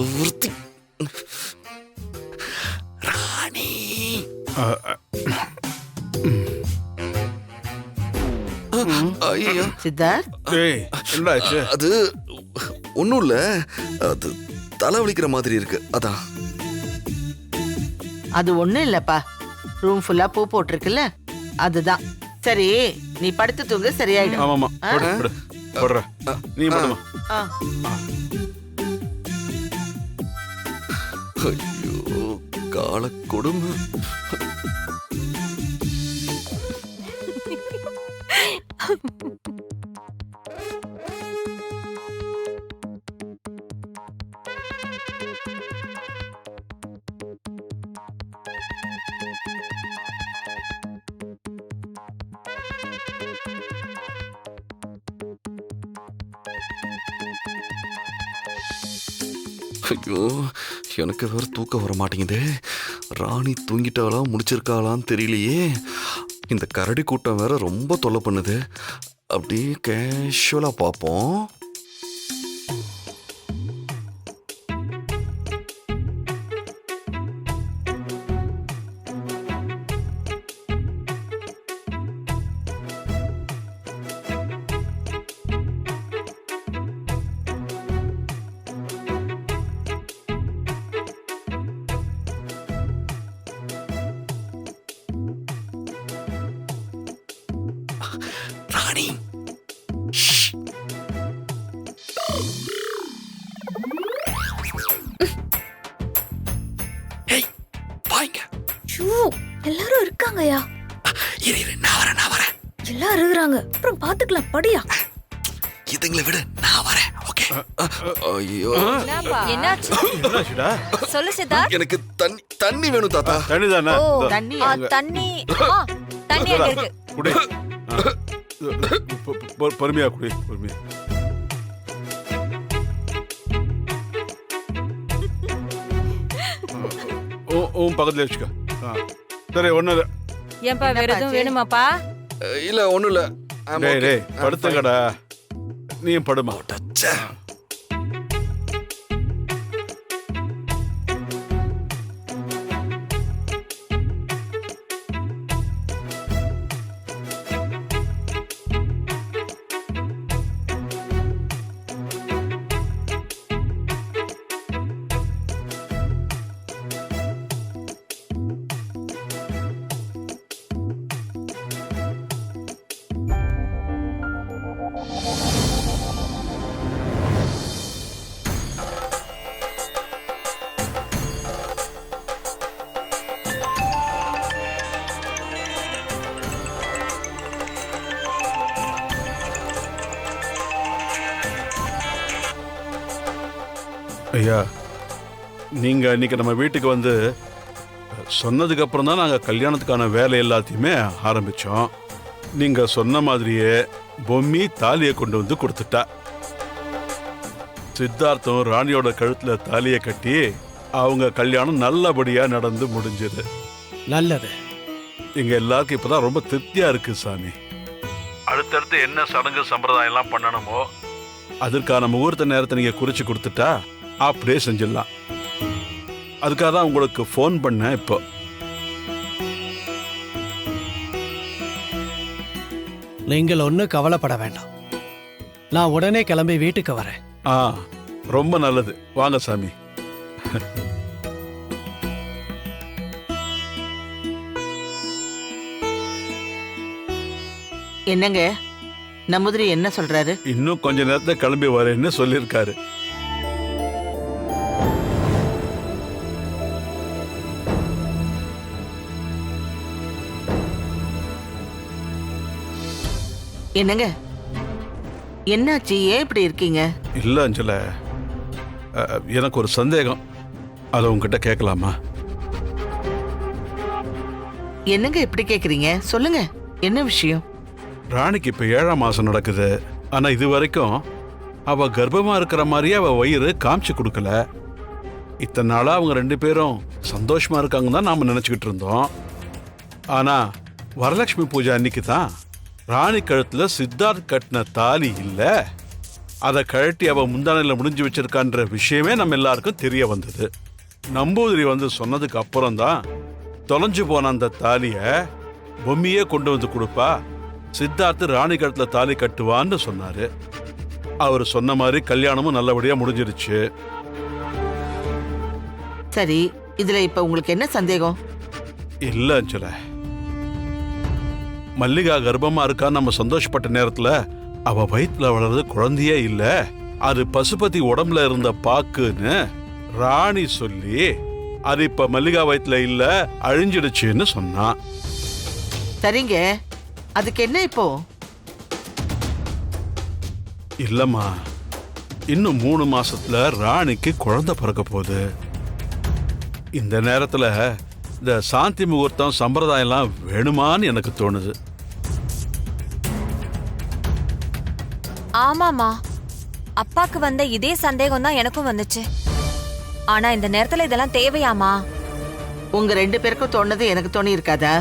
ஒருத்தி ராணி. ஐயோ சித்தார்த், அது ஒன்றும் இல்லை, அது தலைவலிக்கிற மாதிரி இருக்கு, அதான். அது ஒண்ணும் இல்லப்பா, ரூம் ஃபுல்லா பூ போட்டிருக்குல்ல, அதுதான். சரி, நீ படுத்து தூங்க, சரியாயிடும். ஆமாமா, போடுற நீ போடுமா. ஐயோ கால கொடுமை. ஐயோ எனக்கு வேற தூக்கம் வர மாட்டேங்குது. ராணி தூங்கிட்டாளா முடிச்சிருக்காளான்னு தெரியலையே. இந்த கரடி கூட்டம் வேற ரொம்ப தொல்லை பண்ணுது. அப்படியே கேஷுவலா பார்ப்போம். ராணி எல்லாரும் இருக்காங்கயா. நான் வரேன். எல்லாரும் இருக்கிறாங்க, அப்புறம் பாத்துக்கலாம். படியா இதுங்களை விட நான் வரேன். ஓகே. ஐயோ என்னாச்சுடா சொல்லு சித்தார்த். எனக்கு தண்ணி வேணும் தாத்தா. தண்ணி தானே, தண்ணி தண்ணி தண்ணி எங்க இருக்கு? குடி. பொறுமையா குடி, பொறுமையா. உன் பக்கத்துல வச்சுக்க. சரி, ஒண்ணு இல்ல. ஏன்பா வேற எதுவும் வேணுமாப்பா? இல்ல ஒண்ணும் இல்ல. டேய் படுத்துங்கடா, நீயும் படுமா. ஐயா, நீங்க இன்னைக்கு நம்ம வீட்டுக்கு வந்து சொன்னதுக்கு அப்புறம் தான் நாங்கள் கல்யாணத்துக்கான வேலை எல்லாத்தையுமே ஆரம்பிச்சோம். நீங்க சொன்ன மாதிரியே பொம்மி தாலியை கொண்டு வந்து கொடுத்துட்டா. சித்தார்த்தம் ராணியோட கழுத்துல தாலியை கட்டி அவங்க கல்யாணம் நல்லபடியா நடந்து முடிஞ்சது. நல்லது. எங்க எல்லாருக்கும் இப்பதான் ரொம்ப திருப்தியா இருக்கு சாமி. அடுத்தடுத்து என்ன சடங்கு சம்பிரதாயம் எல்லாம் பண்ணணுமோ அதற்கான முகூர்த்த நேரத்தை நீங்க குறிச்சு கொடுத்துட்டா அப்படியே செஞ்சிடலாம். அதுக்காக தான் உங்களுக்கு ஃபோன் பண்ணேன். இப்போ நீங்கள் ஒன்றும் கவலைப்பட வேண்டாம், நான் உடனே கிளம்பி வீட்டுக்கு வரேன். ரொம்ப நல்லது. வாங்க சாமி. என்னங்க நம்பூதிரி என்ன சொல்றாரு? இன்னும் கொஞ்ச நேரத்தை கிளம்பி வரேன்னு சொல்லியிருக்காரு. என்னங்க என்னாச்சு, ஏன் இப்படி இருக்கீங்க? இல்ல அஞ்சல, எனக்கு ஒரு சந்தேகம், அதை உங்ககிட்ட கேட்கலாமா? என்னங்க இப்படி கேக்குறீங்க, சொல்லுங்க, என்ன விஷயம்? ராணிக்கு இப்ப 7ஆம் மாசம் நடக்குது. ஆனா இது வரைக்கும் அவ கர்ப்பமா இருக்கிற மாதிரியே அவ வயிறு காமிச்சு கொடுக்கல. இத்தனை நாளா அவங்க 2 பேரும் சந்தோஷமா இருக்காங்க தான் நாம நினைச்சுக்கிட்டு இருந்தோம். ஆனா வரலட்சுமி பூஜை அன்னைக்கு தான் ராணி கழுத்துல சித்தார்த் கட்டின தாலி இல்ல, அதை கழட்டி அவ முந்தானையில முடிஞ்சு வச்சிருக்கான்ற விஷயமே நம்ம எல்லாருக்கும் தெரிய வந்தது. நம்பூதிரி வந்து சொன்னதுக்கு அப்புறம் தான் தொலைஞ்சு போன அந்த தாலிய பொம்மியே கொண்டு வந்து கொடுப்பா, சித்தார்த்து ராணி கழுத்துல தாலி கட்டுவான்னு சொன்னாரு. அவர் சொன்ன மாதிரி கல்யாணமும் நல்லபடியா முடிஞ்சிருச்சு. சரி, இதுல இப்ப உங்களுக்கு என்ன சந்தேகம்? இல்ல அஞ்சல, மல்லிகா கர்ப்பமா இருக்கா நம்ம சந்தோஷப்பட்ட நேரத்துல அவ வயிற்றுல வளர்றது குழந்தையே இல்ல, அது பசுபதி உடம்புல இருந்த பாக்குன்னு ராணி சொல்லி அது இப்ப மல்லிகா வயிற்றுல இல்ல, அழிஞ்சிடுச்சுன்னு சொன்னான். சரிங்க, அதுக்கு என்ன இப்போ? இல்லம்மா, இன்னும் 3 மாசத்துல ராணிக்கு குழந்தை பிறக்க போகுது. இந்த நேரத்துல இந்த சாந்தி முகூர்த்தம் சம்பிரதாயம்லாம் வேணுமான்னு எனக்கு தோணுது. ஆமாமா, அப்பாக்கு வந்த இதே சந்தேகம் தான் எனக்கும் வந்துச்சு. ஆனா இந்த நேரத்துல இதெல்லாம் தேவையாமா? உங்க 2 பேருக்கும் தோணுது எனக்கு தோணி இருக்காதா?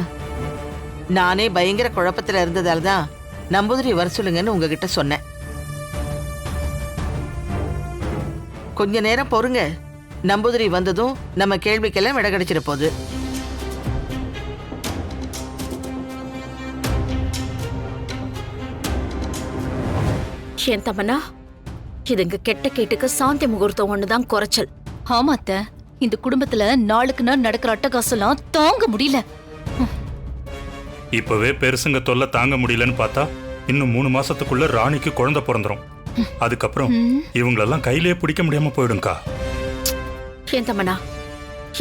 நானே பயங்கர குழப்பத்துல இருந்ததால தான் நம்பூதிரி வர சொல்லுங்கன்னு உங்ககிட்ட சொன்னேன். கொஞ்ச நேரம் பொறுங்க, நம்பூதிரி வந்ததும் நம்ம கேள்விக்கெல்லாம் விட கிடைச்சிட போகுது. ஏன் தமன்னா, இதுங்க கெட்ட கேட்டுக்கு சாந்தி முகூர்த்தம் ஒண்ணுதான் குறைச்சல். ஆமாத்த, இந்த குடும்பத்துல நாளுக்கு நாள் நடக்கிற அட்டகாசம்லாம் தாங்க முடியல. இப்பவே பெருசுங்க தொல்லை தாங்க முடியலன்னு பார்த்தா இன்னும் 3 மாசத்துக்குள்ள ராணிக்கு குழந்தை பிறந்துரும். அதுக்கப்புறம் இவங்களெல்லாம் கையிலேயே பிடிக்க முடியாம போயிடும்க்கா. ஏன் தமன்னா,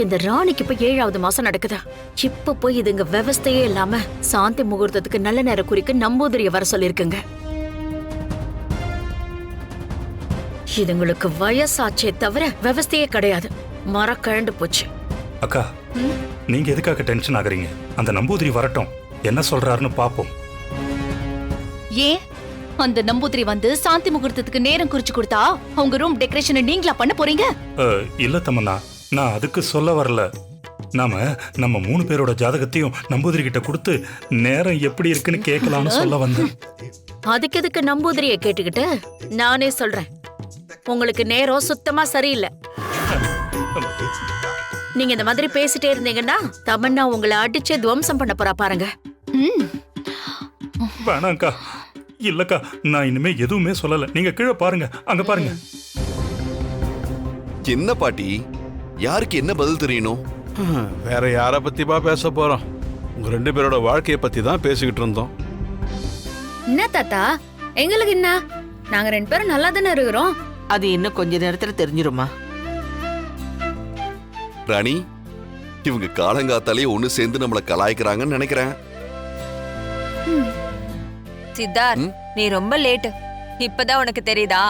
இந்த ராணிக்கு இப்ப 7வது மாசம் நடக்குதா? இப்ப போய் இதுங்க விவஸ்தையே இல்லாம சாந்தி முகூர்த்தத்துக்கு நல்ல நேரம் குறிக்க நம்பூதிரிய வர சொல்லிருக்குங்க. இதுங்களுக்கு வயசாச்சே தவிர விவஸ்தையே கிடையாது. மரம் கழண்டு போச்சு. அக்கா, நீங்க எதுக்காக டென்ஷன் ஆகுறீங்க? அந்த நம்பூதிரி வரட்டும், என்ன சொல்றாருன்னு பாப்போம். ஏன் அந்த நம்பூதிரி வந்து சாந்தி முகூர்த்தத்துக்கு நேரம் குறிச்சு கொடுத்தா அவங்க ரூம் டெக்கரேஷனை நீங்களா பண்ண போறீங்க? இல்ல தமன்னா, நான் அதுக்கு சொல்ல வரல. நம்ம 3 பேரோட ஜாதகத்தையும் நம்பூதிரி கிட்ட கொடுத்து நேரம் எப்படி இருக்குன்னு கேட்கலாம்னு சொல்ல வந்தேன். அதுக்கு எதுக்கு நம்பூதிரிய கேட்டுக்கிட்டு? நானே சொல்றேன், உங்களுக்கு நேரம் சுத்தமா சரியில்லை. நீங்க இந்த மாதிரி பேசிட்டே இருந்தீங்கன்னா தமன்னா உங்களை அடிச்சே துவம்சம் பண்ண போறா பாருங்க. வேணாங்க்கா, இல்லக்கா, நான் இனிமே எதுவுமே சொல்லல. நீங்க கீழே பாருங்க, அங்க பாருங்க. என்ன பாட்டி, யாருக்கு என்ன பதில் தெரியணும்? வேற யார பத்திப்பா பேச போறோம்? உங்க 2 பேரோட வாழ்க்கையை பத்தி தான் பேசிக்கிட்டு இருந்தோம். என்ன தாத்தா, எங்களுக்கு என்ன? நாங்க 2 பேரும் நல்லா தானே இருக்கிறோம். அது இன்னும் கொஞ்ச நேரத்துல தெரிஞ்சிருமா? ராணி, இவங்க காலங்காத்தாலே ஒண்ணு சேர்ந்து நம்மள கலாய்க்கிறாங்கன்னு நினைக்கிறேன். சித்தார்த், நீ ரொம்ப லேட். இப்பதான் உனக்கு தெரியுதா?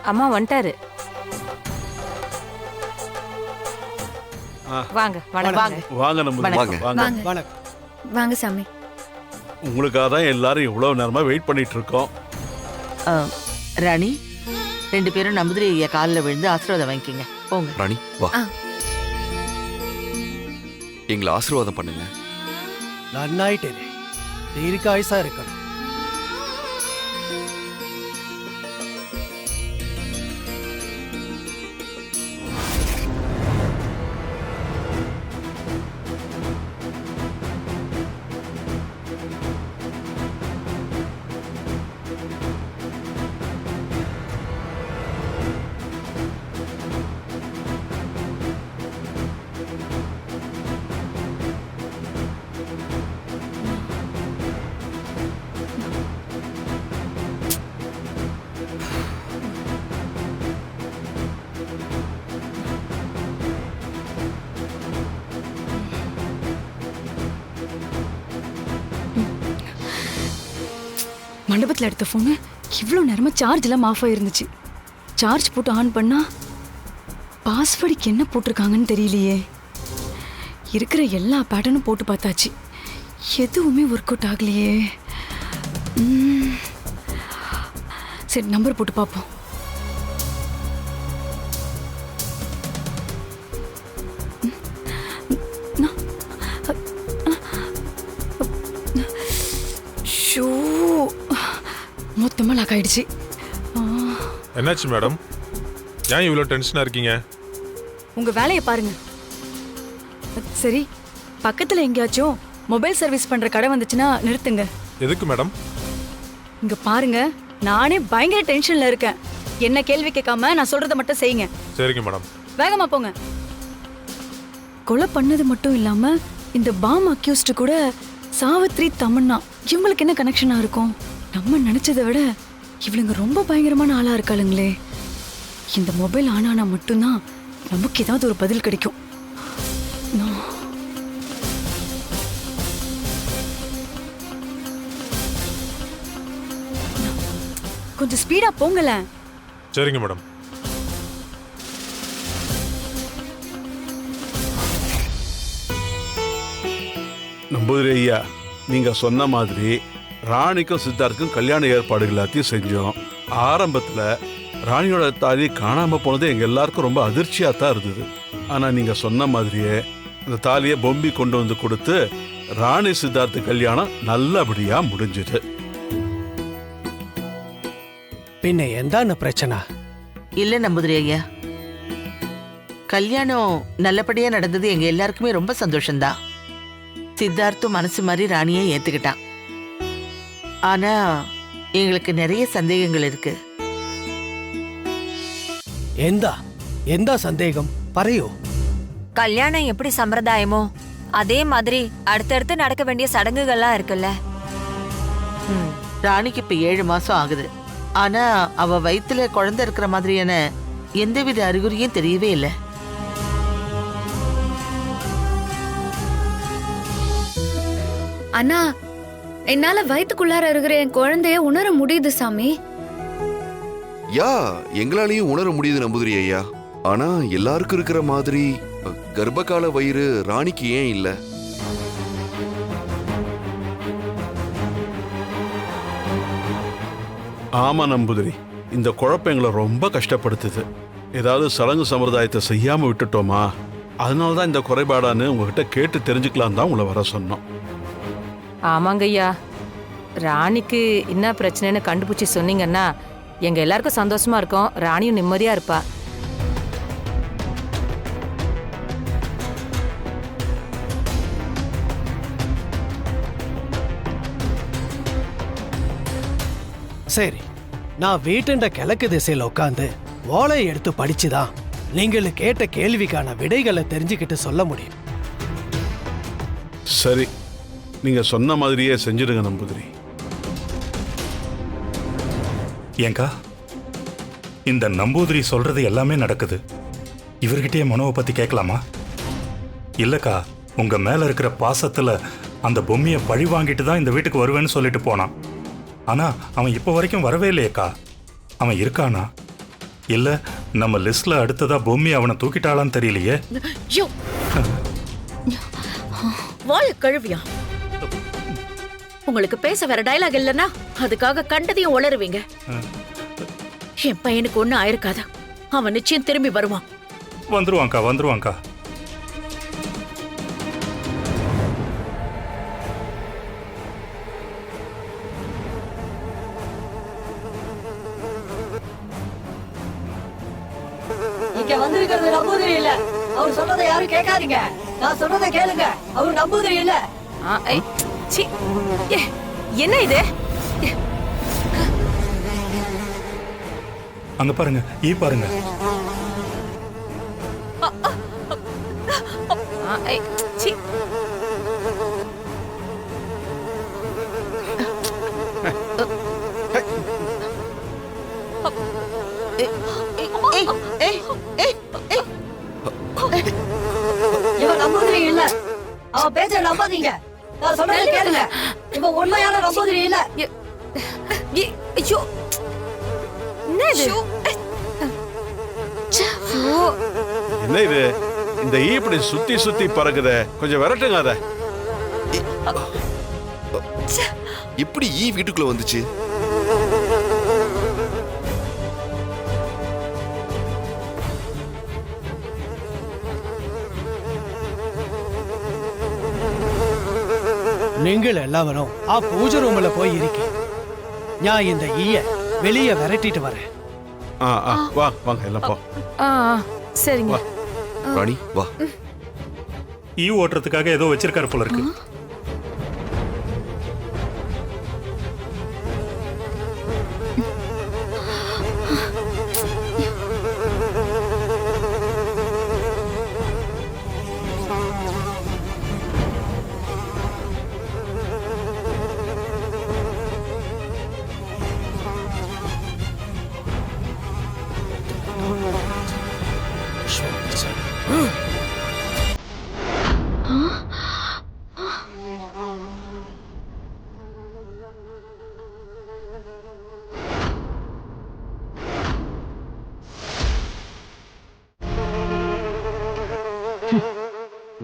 அம்மா வந்துட்டாரு. வாங்க வாங்க. வாங்க நம்பூதிரி, வாங்க. வாங்க. வணக்கம். வாங்க சாமி. உங்களுக்காக தான் எல்லாரும் இவ்வளவு நேரமா வெயிட் பண்ணிட்டு இருக்கோம். ராணி, 2 பேரும் நம்பூதிரி ஐயா காலில் விழுந்து ஆசீர்வாதம் வாங்கிக்கங்க. போங்க. ராணி வா, ஆ. எங்களை ஆசீர்வாதம் பண்ணுங்க. நன்னாயிட்டேனே, தீர்க்காயுசா இருக்கணும். மண்டபத்தில் எடுத்த ஃபோனு இவ்வளோ நேரமாக சார்ஜ் எல்லாம் ஆஃப் ஆயிருந்துச்சு. சார்ஜ் போட்டு ஆன் பண்ணா பாஸ்வேர்டுக்கு என்ன போட்டிருக்காங்கன்னு தெரியலையே. இருக்கிற எல்லா பேட்டர்னும் போட்டு பார்த்தாச்சு, எதுவுமே ஒர்க் அவுட் ஆகலையே. சரி, நம்பர் போட்டு பார்ப்போம். ஷோ, மொத்தமா லாக் ஆயிடுச்சு. என்னாச்சு மேடம்? ஏன் இவ்வளோ டென்ஷனா இருக்கீங்க? உங்க வேலையை பாருங்க. சரி, பக்கத்துல எங்கேயாச்சும் மொபைல் சர்வீஸ் பண்ற கடை வந்துச்சுன்னா நிறுத்துங்க. எதுக்கு மேடம்? இங்க பாருங்க, நானே பயங்கர டென்ஷன்ல இருக்கேன். என்ன கேள்வி கேட்காம நான் சொல்றதை மட்டும் செய்யுங்க. சரிங்க மேடம். வேகமா போங்க. கொலை பண்ணது மட்டும் இல்லாம இந்த பாம் அக்யூஸ்ட் கூட சாவித்ரி, தமன்னா, இவங்களுக்கு என்ன கனெக்ஷனா இருக்கும்? நம்ம நினைச்சதை விட இவளுங்க ரொம்ப பயங்கரமான ஆளா இருக்காளுங்களே. இந்த மொபைல் ஆனானா மட்டும்தான் நமக்கு ஏதாவது ஒரு பதில் கிடைக்கும். கொஞ்சம் ஸ்பீடா போங்களேன். சரிங்க மேடம். நம்பூதிரி ஐயா, நீங்க சொன்ன மாதிரி ராணிக்கும் சித்தார்த்துக்கும் கல்யாண ஏற்பாடுகள் எல்லாத்தையும் செஞ்சோம். ஆரம்பத்துல ராணியோட தாலி காணாம போனது எங்க எல்லாருக்கும் ரொம்ப அதிர்ச்சியா தான் இருந்தது. ஆனா நீங்க சொன்ன மாதிரியே அந்த தாலியை பொம்பி கொண்டு வந்து கொடுத்து ராணி சித்தார்த்து கல்யாணம் நல்லபடியா முடிஞ்சது. பின்ன என்ன பிரச்சனை? இல்ல நம்புதிரி ஐயா, கல்யாணம் நல்லபடியா நடந்தது எங்க எல்லாருக்குமே ரொம்ப சந்தோஷம்தான். சித்தார்த்தும் மனசு மாதிரி ராணியை ஏத்துக்கிட்டான். ஆனா எங்களுக்கு நிறைய சந்தேகங்கள் இருக்கு. எந்த சந்தேகம் பரையோ? கல்யாணம் எப்படி சம்பிரதாயமோ அதே மாதிரி அடுத்தடுத்து நடக்க வேண்டிய சடங்குகள்லாம் இருக்குல்ல. ராணிக்கு இப்ப 7 மாசம் ஆகுது. ஆனா அவ வயித்துல குழந்தை இருக்கிற மாதிரியான எந்தவித அறிகுறியும் தெரியவே இல்லை. அண்ணா, என்னால வயித்துக்குள்ளார இருக்கிற என் குழந்தைய உணர முடியுது சாமி. யா, எங்களாலையும் உணர முடியுது நம்புதிரி ஐயா. ஆனா எல்லாருக்கும் இருக்கிற மாதிரி கர்ப்பகால வயிறு ராணிக்கு ஏன் இல்ல? ஆமா நம்பூதிரி, இந்த குழப்பம் எங்களை ரொம்ப கஷ்டப்படுத்துது. ஏதாவது சடங்கு சம்பிரதாயத்தை செய்யாம விட்டுட்டோமா? அதனாலதான் இந்த குறைபாடான்னு உங்ககிட்ட கேட்டு தெரிஞ்சுக்கலாம் தான் உங்களை வர சொன்னோம். ஆமாங்க ஐயா, ராணிக்கு என்ன பிரச்சனைன்னு கண்டுபிடிச்சி சொன்னீங்கன்னா எங்க எல்லாருக்கும் சந்தோஷமா இருக்கும். ராணியும் நிம்மதியா இருப்பா. சரி, நான் வீட்டுண்ட கிழக்கு திசையில உட்காந்து ஓலையை எடுத்து படிச்சுதான் நீங்கள் கேட்ட கேள்விக்கான விடைகளை தெரிஞ்சுக்கிட்டு சொல்ல முடியும். சரி, நீங்க சொன்ன மாதிரியே செஞ்சிடுங்க நம்பூதிரி. ஏங்கா, இந்த நம்பூதிரி சொல்றது எல்லாமே நடக்குது. இவர்கிட்டயே மனோவை பத்தி கேட்கலாமா? இல்லக்கா, உங்க மேல இருக்கிற பாசத்துல அந்த பொம்மையை பழி வாங்கிட்டு தான் இந்த வீட்டுக்கு வருவேன்னு சொல்லிட்டு போனான். ஆனா அவன் இப்போ வரைக்கும் வரவே இல்லையேக்கா. அவன் இருக்கானா இல்ல நம்ம லிஸ்ட்ல அடுத்ததா பொம்மி அவனை தூக்கிட்டாளான்னு தெரியலையே. வாய கழுவியா? உங்களுக்கு பேச வேற டயலாக் இல்லைன்னா அதுக்காக கண்டதையும் உளருவீங்க. என் பையனுக்கு ஒண்ணு ஆயிருக்காத. அவன் நிச்சயம் திரும்பி வருவான். வந்துருவாங்கக்கா, வந்துருவாங்கக்கா. இங்க வந்திருக்கிறது நம்பூதிரி இல்ல. அவர் சொல்றதை யாரும் கேட்காதீங்க. நான் சொல்றதை கேளுங்க. அவர் நம்பூதிரி இல்ல. என்ன இது? அங்க பாருங்க, பாருங்க. இவன் நம்பூதிரி இல்ல. அவன் பேச்ச நம்பாதீங்க. நான் சொல்றதை கேளுங்க. இவன் உண்மையான நம்பூதிரி இல்ல. ஐயோ, என்ன இது? என்ன இது? இந்த ஈ இப்படி சுத்தி சுத்தி பறக்குதே, கொஞ்சம் விரட்டுங்க அத. எப்படி ஈ வீட்டுக்குள்ள வந்துச்சு? நீங்கள் எல்லாரும் பூஜை ரூம்ல போய் இருக்கீங்க. நான் இந்த ஈய வெளியே விரட்டிட்டு வரேன். வா வாங்க எல்லாம் போ. சரிங்க. ராணி வா. ஈ ஓட்டுறதுக்காக ஏதோ வச்சிருக்காரு போல இருக்கு.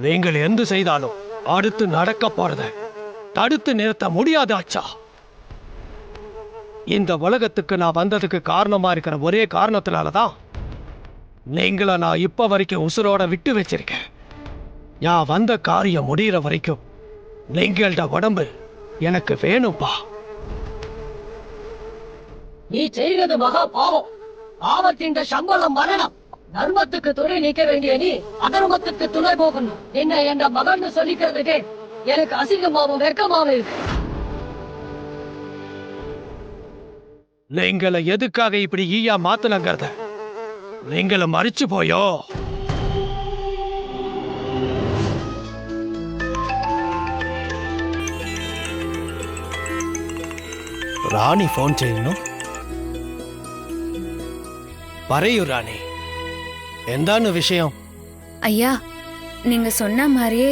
நீங்கள் எந்த செய்தாலும் அடுத்து நடக்க போறத தடுத்து நிறுத்த முடியாது ஆச்சா. இந்த உலகத்துக்கு நான் வந்ததுக்கு காரணமா இருக்கிற ஒரே காரணத்தினாலதான் நீங்கள நான் இப்ப வரைக்கும் உசுரோட விட்டு வச்சிருக்கேன். நான் வந்த காரியம் முடிகிற வரைக்கும் நீங்களோட உடம்பு எனக்கு வேணும்பா. நீ செய்வது மகா பாவம். பாவத்தின் சம்பளம் மரணம். தர்மத்துக்கு துணை நிற்க வேண்டிய நீ அதர்மத்துக்கு துணை போகணும். என்ன என்ற மகன் சொல்லிக்கிறதுக்கு எனக்கு அசிங்கமாவும் வெக்கமாவும் இருக்கு. நீங்களை எதுக்காக இப்படி ஈயா மாத்தலங்கிறத நீங்கள மறிச்சு போயோ. ராணி போன் செய்யணும். பரையு ராணி, எந்தான்னு விஷயம்? ஐயா, நீங்க சொன்ன மாதிரியே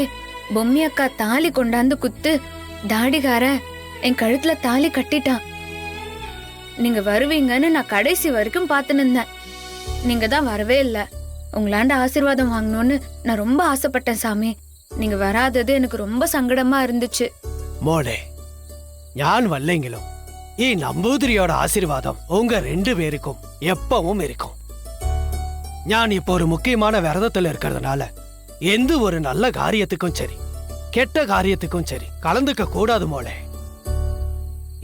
பொம்மி அக்கா தாலி கொண்டாந்து குத்து தாடிகார என் கழுத்துல தாலி கட்டிட்டான். நீங்க வருவீங்கன்னு நான் கடைசி வரைக்கும் பார்த்து நின்றேன். நீங்க தான் வரவே இல்லை. உங்களாண்ட ஆசீர்வாதம் வாங்கணும்னு நான் ரொம்ப ஆசைப்பட்டேன் சாமி. நீங்க வராதது எனக்கு ரொம்ப சங்கடமா இருந்துச்சு. மோடே, ஞான் வல்லைங்களும் நம்பூதிரியோட ஆசீர்வாதம் உங்க 2 பேருக்கும் எப்பவும் இருக்கும். ஞான் இப்போ ஒரு முக்கியமான விரதத்துல இருக்கிறதுனால எந்த ஒரு நல்ல காரியத்துக்கும் சரி கெட்ட காரியத்துக்கும் சரி கலந்துக்க கூடாது மோளே.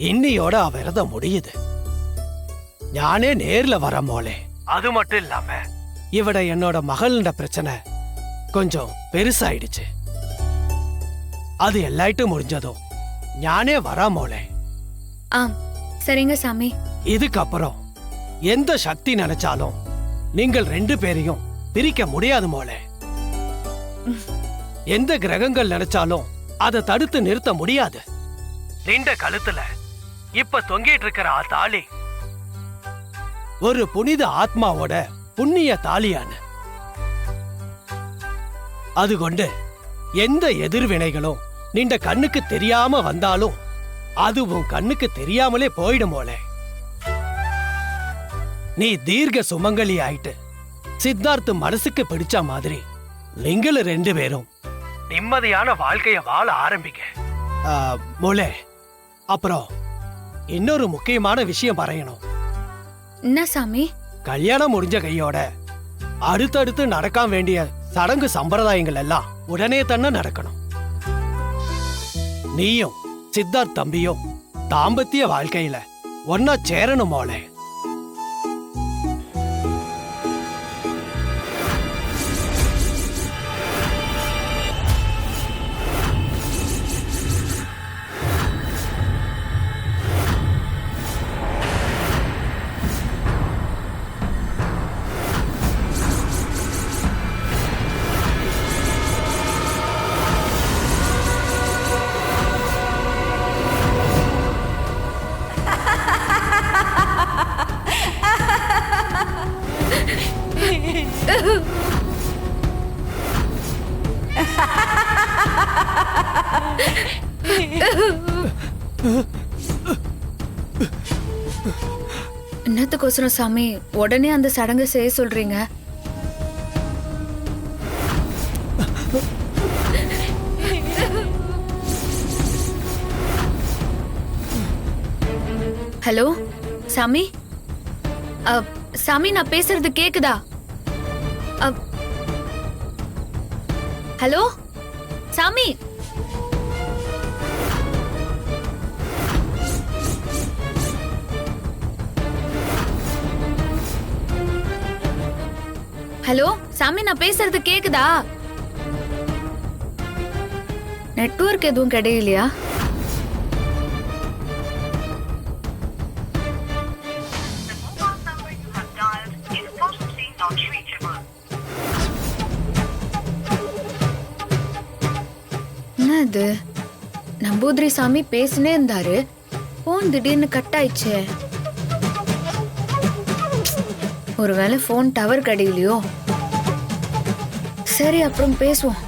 இன்னியோட விரதம் முடியுது. ஞானே நேர்ல வர மோளே. அது மட்டும் இல்லாம இவட என்னோட மகள்ன்ற பிரச்சனை கொஞ்சம் பெருசாயிடுச்சு. அது எல்லாயிட்டும் முடிஞ்சதும் ஞானே வரா மோளே. சரிங்க சாமி. இதுக்கப்புறம் எந்த சக்தி நினைச்சாலும் நீங்கள் 2 பேரையும் பிரிக்க முடியாது மோளே. எந்த கிரகங்கள் நினைச்சாலும் அதை தடுத்து நிறுத்த முடியாது. நீண்ட கழுத்துல இப்ப தொங்கிட்டு இருக்கிற தாலி ஒரு புனித ஆத்மாவோட புண்ணிய தாலியான. அது கொண்டு எந்த எதிர்வினைகளும் நீண்ட கண்ணுக்கு தெரியாம வந்தாலும் அது உன் கண்ணுக்கு தெரியாமலே போயிடுமோலே. நீ தீர்க்க சுமங்கலி ஆயிட்டு சித்தார்த்த மனசுக்கு பிடிச்ச மாதிரி நீங்களும் 2 பேரும் நிம்மதியான வாழ்க்கைய வாழ ஆரம்பிக்க மோளே. அப்புறம் இன்னொரு முக்கியமான விஷயம் பறையணும். என்ன சாமி? கல்யாணம் முடிஞ்ச கையோட அடுத்தடுத்து நடக்க வேண்டிய சடங்கு சம்பிரதாயங்கள் எல்லாம் உடனே தானே நடக்கணும். நீயும் சித்தார்த் தம்பியும் தாம்பத்திய வாழ்க்கையில ஒன்னா சேரணும் மோளே. என்னத்துக்கோசரம் சாமி உடனே அந்த சடங்கு செய்ய சொல்றீங்க? ஹலோ சாமி சாமி நான் பேசுறது கேக்குதா? ஹலோ சாமி, ஹலோ சாமி நான் பேசுறது கேக்குதா? நெட்வொர்க் எதுவும் கிடையலையா? என்னது, நம்பூதிரி சாமி பேசினே இருந்தாரு, போன் திடீர்னு கட் ஆயிடுச்சே. ஒருவேளை போன் டவர் கிடையிலையோ? சரி, அப்புறம் பேசுவோம்.